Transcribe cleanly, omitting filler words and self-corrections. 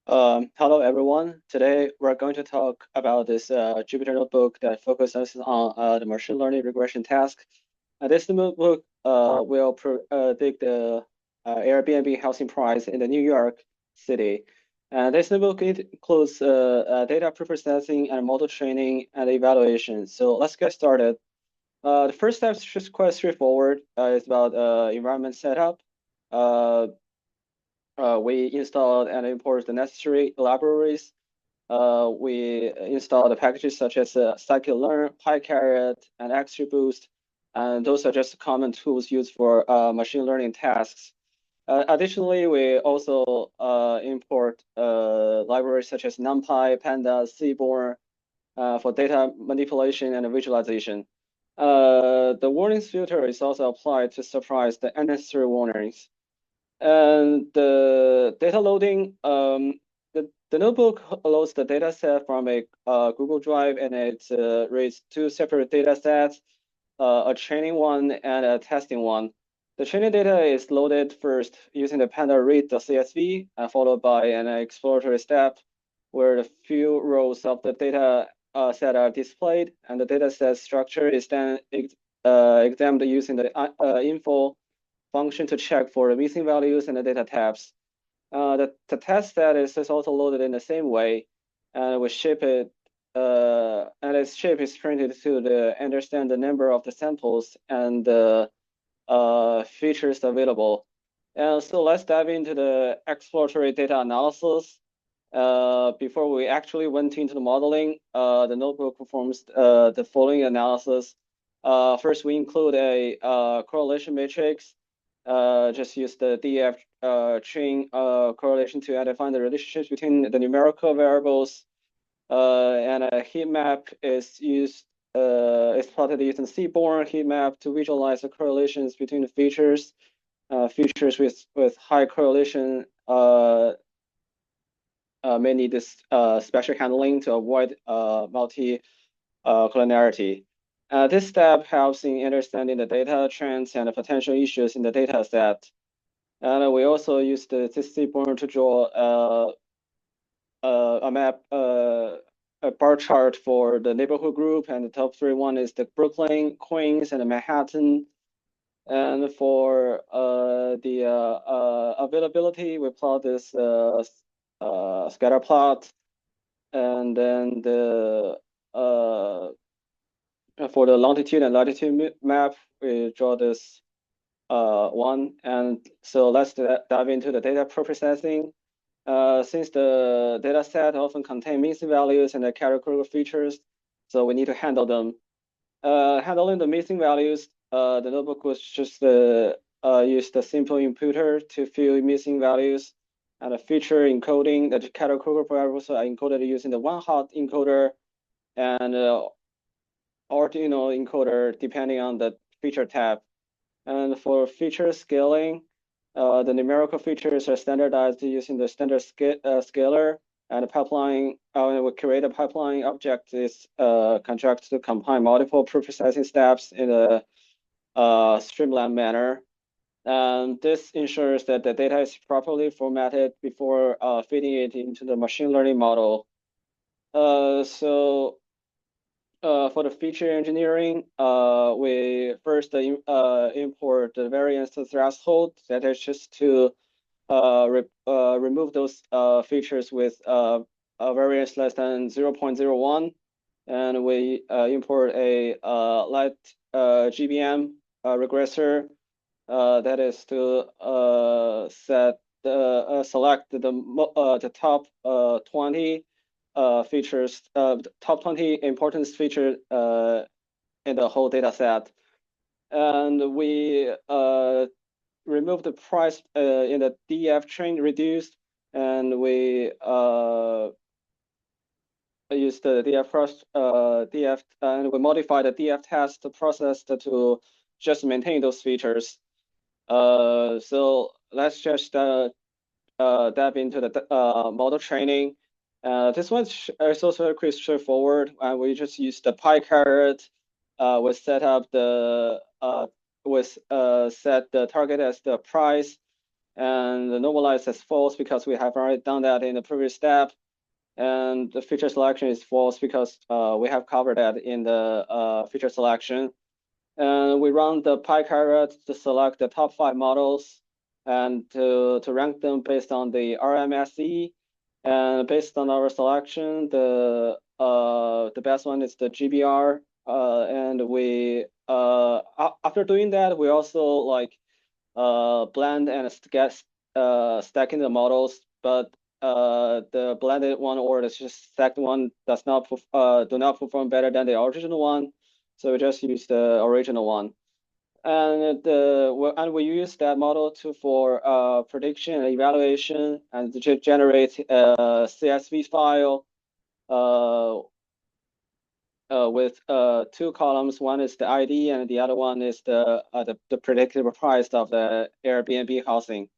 Hello, everyone. Today, we're going to talk about this Jupyter notebook that focuses on the machine learning regression task. This notebook will predict the Airbnb housing price in the New York City. And this notebook includes data preprocessing and model training and evaluation. So let's get started. The first step is just quite straightforward. It's about environment setup. Uh, we installed and imported the necessary libraries. We installed the packages such as scikit-learn, PyCaret, and XGBoost, and those are just common tools used for machine learning tasks. Additionally, we also import libraries such as NumPy, Pandas, Seaborn for data manipulation and visualization. The warnings filter is also applied to suppress the unnecessary warnings. And the data loading, the notebook loads the data set from a Google Drive, and it reads two separate data sets, a training one and a testing one. The training data is loaded first using the panda read.csv, followed by an exploratory step where the few rows of the data set are displayed, and the data set structure is then examined using the info function to check for the missing values and the data types. The test set is also loaded in the same way, and we ship it, and its shape is printed to understand the number of the samples and the features available. And so let's dive into the exploratory data analysis. Before we actually went into the modeling, the notebook performs the following analysis. First, we include a correlation matrix. Just use the DF chain correlation to identify the relationships between the numerical variables. And a heat map is used, is plotted using Seaborn heat map to visualize the correlations between the features. Features with high correlation may need this special handling to avoid multi-collinearity. This step helps in understanding the data trends and the potential issues in the data set. And we also use the Seaborn to draw a map, a bar chart for the neighborhood group, and the top three one is the Brooklyn, Queens, and Manhattan. And for the availability, we plot this scatter plot, and then for the longitude and latitude map, we draw this one. And so let's dive into the data processing. Since the data set often contain missing values and the characteristical features, so we need to handle them. Handling the missing values, the notebook was just use the simple imputer to fill missing values, and a feature encoding. The categorical variables are encoded using the one-hot encoder and Arduino encoder, depending on the feature type. And for feature scaling, the numerical features are standardized using the standard scaler, and the pipeline, we create a pipeline object is constructed to combine multiple preprocessing steps in a streamlined manner. And this ensures that the data is properly formatted before feeding it into the machine learning model. For the feature engineering, we first import the variance threshold. That is just to remove those features with a variance less than 0.01. And we import a light GBM regressor that is to select the top 20 features, top 20 importance feature in the whole data set. And we remove the price in the DF train reduced, and we use the DF, and we modify the DF test process to just maintain those features. So let's just dive into the model training. This one is also pretty straightforward, and we just use the PyCaret. We set up the set the target as the price, and the normalize is false because we have already done that in the previous step. And the feature selection is false because we have covered that in the feature selection. And we run the PyCaret to select the top 5 models and to rank them based on the RMSE. And based on our selection, the best one is the GBR. And we after doing that, we also like blend and stacking the models, but the blended one or the just stacked one does not do not perform better than the original one. So we just use the original one. And we use that model for prediction and evaluation and to generate a CSV file with 2 columns. One is the ID and the other one is the predicted price of the Airbnb housing.